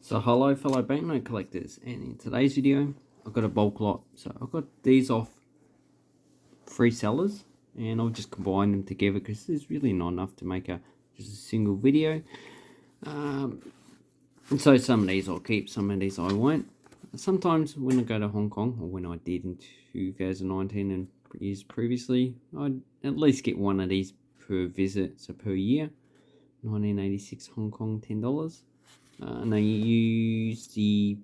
So hello fellow banknote collectors, and in today's video I've got a bulk lot. So I've got these off 3 sellers and I've just combined them together because there's really not enough to make just a single video. And so some of these I'll keep, some of these I won't. Sometimes when I go to Hong Kong, or when I did in 2019 and years previously, I'd at least get one of these per visit, so per year. 1986 Hong Kong $10. And I use the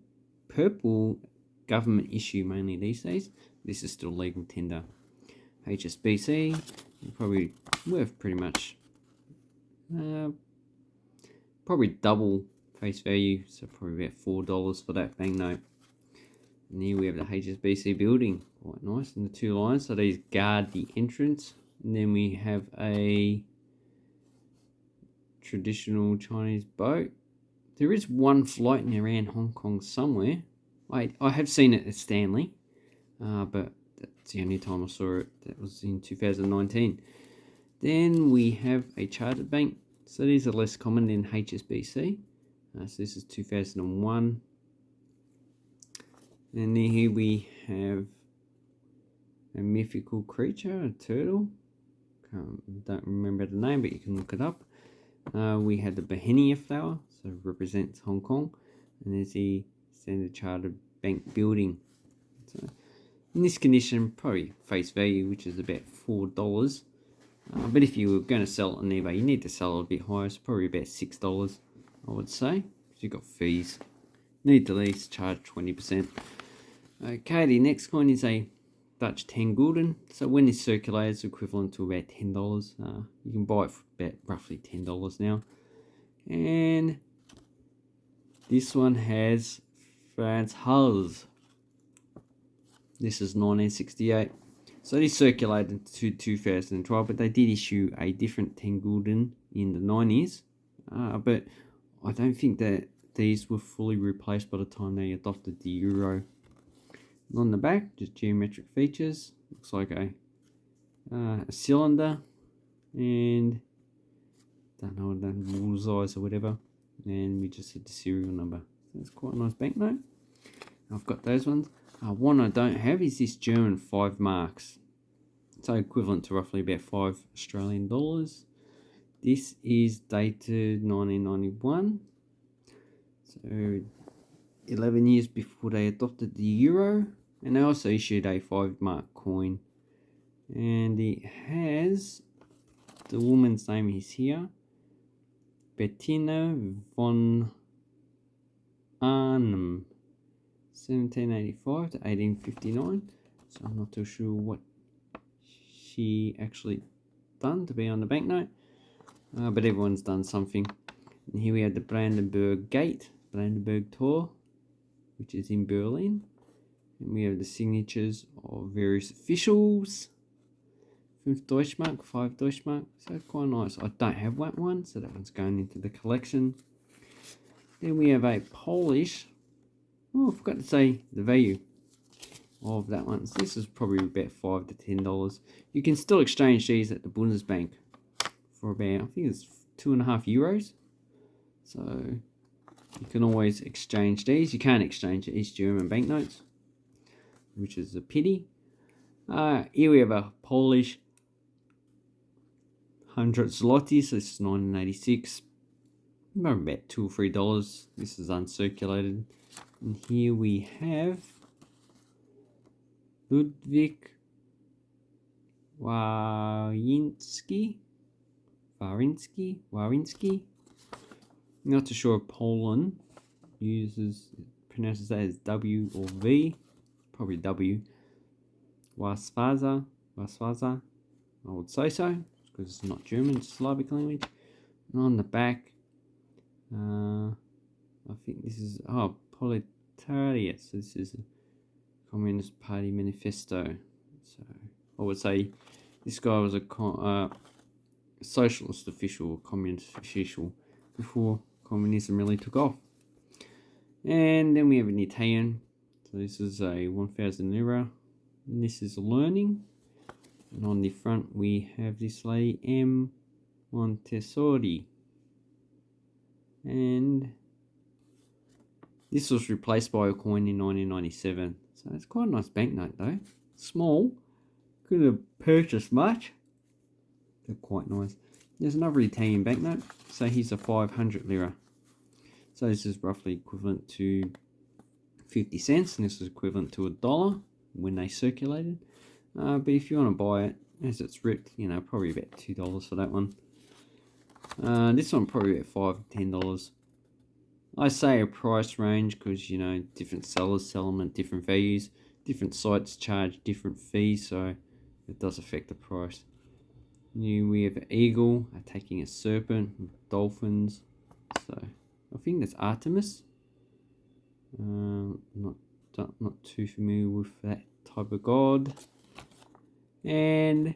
purple government issue mainly these days. This is still legal tender. HSBC, probably worth pretty much, probably double face value, so probably about $4 for that banknote. And here we have the HSBC building, quite nice, and the 2 lines, so these guard the entrance. And then we have a traditional Chinese boat. There is one floating around Hong Kong somewhere. I have seen it at Stanley, but that's the only time I saw it. That was in 2019. Then we have a chartered bank. So these are less common than HSBC. So this is 2001. And then here we have a mythical creature, a turtle. Don't remember the name, but you can look it up. We had the Bahenia flower, so represents Hong Kong, and there's the Standard Chartered Bank building. So in this condition, probably face value, which is about $4. But if you were going to sell it on eBay, you need to sell it a bit higher, so probably about $6, I would say, because you've got fees. Need to at least charge 20%. Okay, the next coin is a Dutch 10 gulden. So when it's circulated, it's equivalent to about $10. You can buy it for about roughly $10 now. And this one has Frans Hals. This is 1968. So this circulated to 2012, but they did issue a different 10 gulden in the 90s. But I don't think that these were fully replaced by the time they adopted the euro. And on the back, just geometric features. Looks like a cylinder, and don't know, the bullseyes or whatever. And we just had the serial number. So it's quite a nice banknote. I've got those ones. One I don't have is this German 5 marks. So equivalent to roughly about $5 Australian. This is dated 1991. So 11 years before they adopted the euro. And they also issued a 5 mark coin. And it has, the woman's name is here, Bettina von Arnhem, 1785 to 1859. So I'm not too sure what she actually done to be on the banknote. But everyone's done something. And here we have the Brandenburg Gate, Brandenburg Tor, which is in Berlin. And we have the signatures of various officials. 5 Deutschmark, 5 Deutschmark. So quite nice. I don't have that one, so that one's going into the collection. Then we have a Polish. Oh, I forgot to say the value of that one. So this is probably about $5 to $10. You can still exchange these at the Bundesbank for about, I think it's €2.50. So you can always exchange these. You can't exchange East German banknotes, which is a pity. Here we have a Polish 100 zloty, so this is 1986. About $2 or $3. This is uncirculated. And here we have Ludwig Wawinski. Not too sure if Poland pronounces that as W or V. Probably W. Wasfaza, I would say so, because it's not German, it's Slavic language. And on the back, I think this is, Proletariat, so this is a Communist Party manifesto. So I would say this guy was a socialist official, or communist official, before communism really took off. And then we have an Italian. So this is a 1000 lira. And this is learning. And on the front we have this lady, M. Montessori. And This was replaced by a coin in 1997. So it's quite a nice banknote though. Small. Couldn't have purchased much. They're quite nice. There's another Italian banknote. So here's a 500 lira. So this is roughly equivalent to 50 cents. And this is equivalent to $1 when they circulated. But if you want to buy it, as it's ripped, you know, probably about $2 for that one. This one probably about $5 to $10. I say a price range because, you know, different sellers sell them at different values. Different sites charge different fees, so it does affect the price. We have an eagle attacking a serpent with dolphins. So I think that's Artemis. Not too familiar with that type of god. And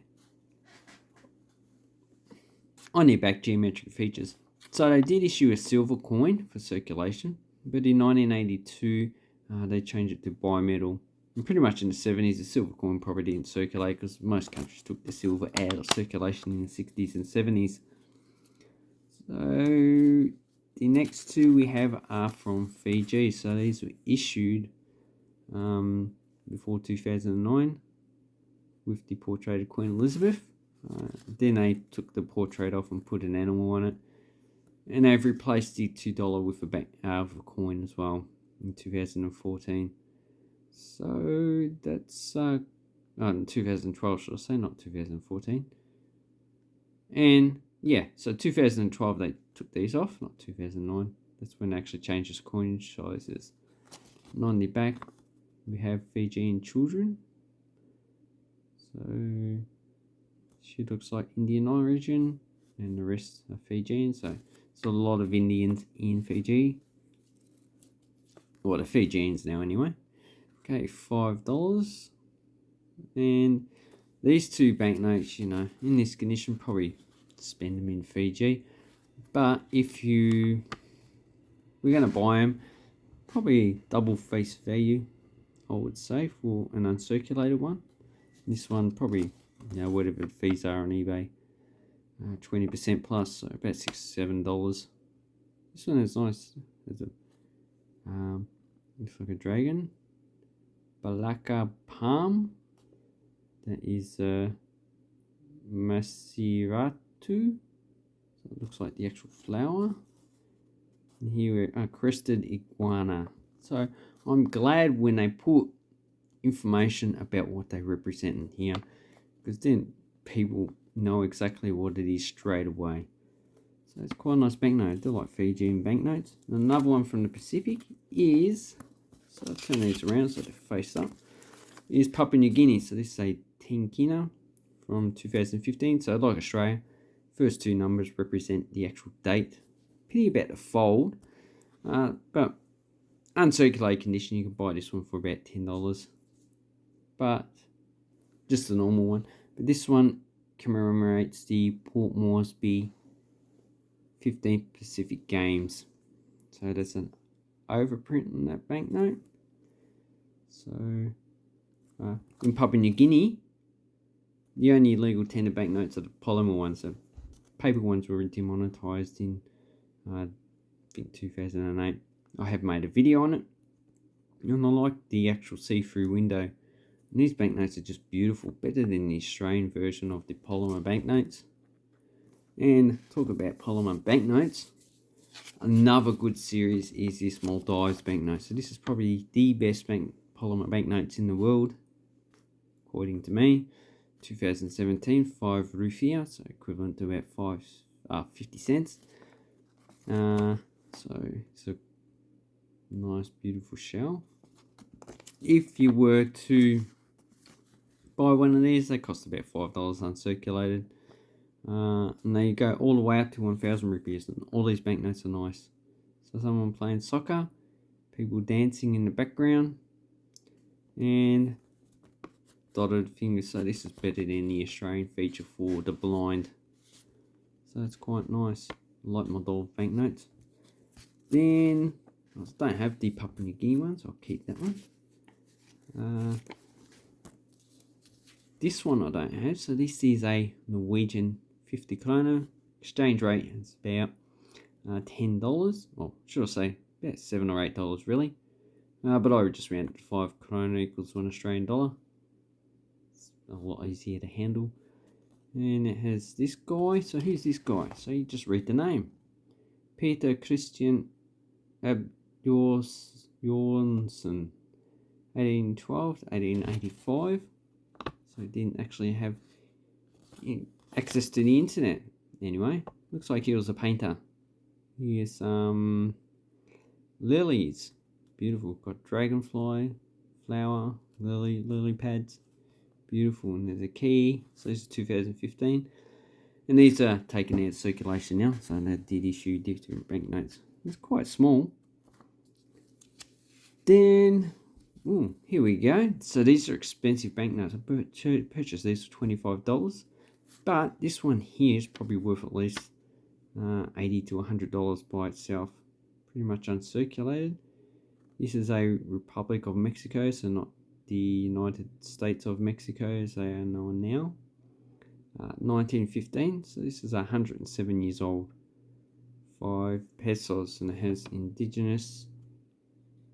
on their back, geometric features. So they did issue a silver coin for circulation, but in 1982 they changed it to bimetal. And pretty much in the 70s, the silver coin probably didn't circulate because most countries took the silver out of circulation in the 60s and 70s. So the next two we have are from Fiji. So these were issued before 2009 with the portrait of Queen Elizabeth. Then they took the portrait off and put an animal on it. And they've replaced the $2 with a coin as well in 2014. So that's 2012, should I say, not 2014. And yeah, so 2012 they took these off, not 2009. That's when they actually changed the coinage sizes. And on the back, we have Fijian children. So she looks like Indian origin, and the rest are Fijian. So there's a lot of Indians in Fiji. Well, the Fijians now anyway. Okay, $5. And these two banknotes, you know, in this condition, probably spend them in Fiji. But if we're going to buy them, probably double face value, I would say, for an uncirculated one. This one probably, you know, whatever the fees are on eBay, 20% plus, so about $6 $7. This one is nice. There's looks like a dragon. Balaka palm. That is Masiratu. So it looks like the actual flower. And here we're a crested iguana. So I'm glad when they put information about what they represent in here, because then people know exactly what it is straight away. So it's quite a nice banknote. They're like Fijian banknotes. And another one from the Pacific is, so I'll turn these around so they face up, is Papua New Guinea. So this is a 10 kina from 2015. So like Australia, first two numbers represent the actual date. Pity about the fold, but uncirculated condition, you can buy this one for about $10. But just the normal one. But this one commemorates the Port Moresby 15th Pacific Games. So there's an overprint on that banknote. So in Papua New Guinea, the only legal tender banknotes are the polymer ones. So paper ones were demonetized in I think 2008. I have made a video on it, and I like the actual see-through window. And these banknotes are just beautiful, better than the Australian version of the polymer banknotes. And talk about polymer banknotes, another good series is this Maldives banknote. So this is probably the best polymer banknotes in the world, according to me. 2017, 5 rupiah, so equivalent to about 50 cents. So it's a nice, beautiful shell. If you were to buy one of these, they cost about $5 uncirculated. And they go all the way up to 1,000 rupees, and all these banknotes are nice. So someone playing soccer, people dancing in the background, and dotted fingers. So this is better than the Australian feature for the blind. So it's quite nice. I like my Maldives banknotes. Then I don't have the Papua New Guinea one, so I'll keep that one. This one I don't have. So this is a Norwegian 50 kroner. Exchange rate is about $10. Or should I say about $7 or $8 really. But I would just round it to 5 krona equals $1 Australian. It's a lot easier to handle. And it has this guy. So who's this guy? So you just read the name. Peter Christian Abjornsson, 1812 to 1885. So he didn't actually have access to the internet. Anyway, looks like he was a painter. Here's some lilies. Beautiful. Got dragonfly, flower, lily pads. Beautiful. And there's a key. So this is 2015. And these are taken out of circulation now. So they did issue different banknotes. It's quite small. Then, here we go. So these are expensive banknotes. I purchased these for $25. But this one here is probably worth at least $80 to $100 by itself. Pretty much uncirculated. This is a Republic of Mexico, so not the United States of Mexico as they are known now. 1915, so this is 107 years old. 5 pesos, and it has indigenous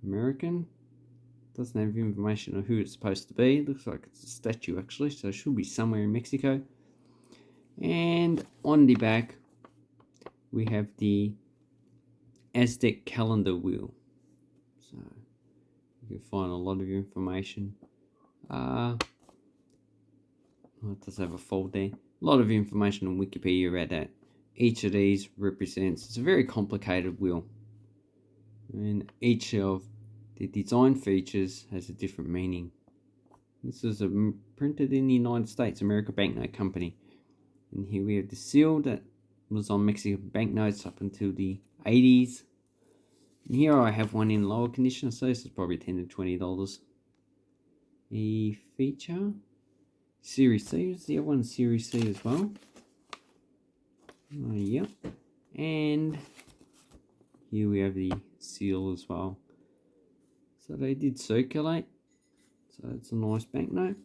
American. Doesn't have information on who it's supposed to be. Looks like it's a statue actually, so it should be somewhere in Mexico. And on the back, we have the Aztec calendar wheel. So you can find a lot of information. It does have a fold there. A lot of information on Wikipedia about that. Each of these represents, it's a very complicated wheel. And each of the design features has a different meaning. This is printed in the United States, American Banknote Company. And here we have the seal that was on Mexican banknotes up until the 80s. And here I have one in lower condition, so this is probably $10 to $20. A feature. Series C, is the other one Series C as well. Yep. And here we have the seal as well. So they did circulate. So it's a nice banknote.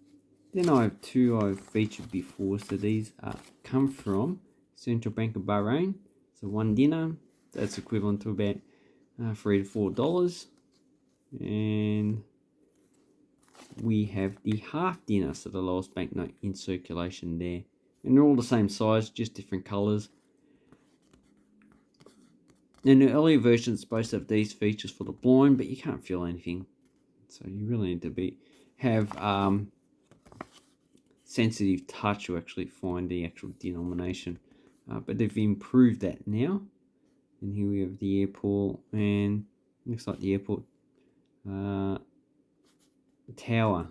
Then I have two I've featured before. So these come from Central Bank of Bahrain. So 1 dinar, that's equivalent to about $3 to $4. And we have the half dinar, so the lowest banknote in circulation there. And they're all the same size, just different colours. And the earlier versions supposed to have these features for the blind, but you can't feel anything. So you really need to have sensitive touch to actually find the actual denomination. But they've improved that now. And here we have the airport, and looks like the airport tower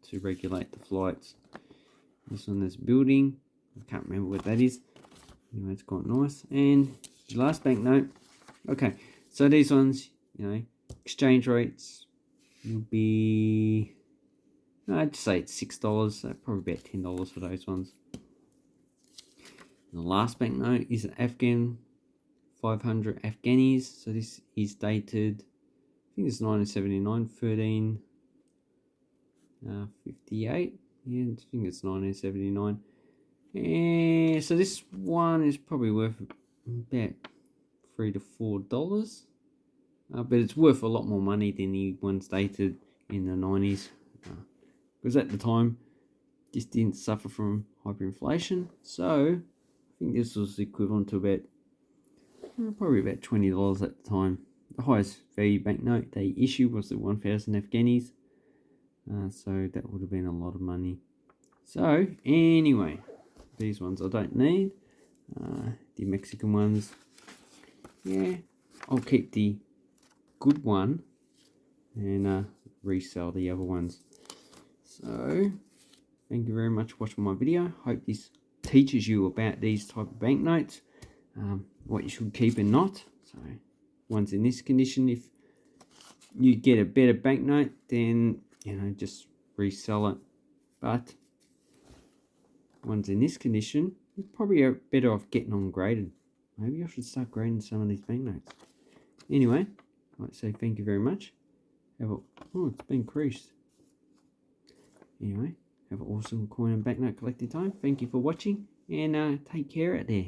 to regulate the flights. This one is building. I can't remember what that is. Anyway, it's quite nice. And the last banknote. Okay, so these ones, exchange rates will be, I'd say it's $6. So probably about $10 for those ones. And the last banknote is an Afghan 500 Afghanis. So this is dated, I think it's 1979, 58. Yeah, I think it's 1979. And so this one is probably worth about $3 to $4. But it's worth a lot more money than the ones dated in the 90s. Because at the time, this didn't suffer from hyperinflation. So I think this was equivalent to about probably about $20 at the time. The highest value banknote they issued was the 1,000 Afghanis. So that would have been a lot of money. So anyway, these ones I don't need. The Mexican ones, yeah, I'll keep the good one and resell the other ones. So thank you very much for watching my video. Hope this teaches you about these type of banknotes, what you should keep and not. So ones in this condition, if you get a better banknote, then just resell it. But ones in this condition, you're probably better off getting on graded. Maybe I should start grading some of these banknotes. Anyway, I'd like to say thank you very much. It's been creased. Anyway, have an awesome coin and banknote collecting time. Thank you for watching, and take care out there.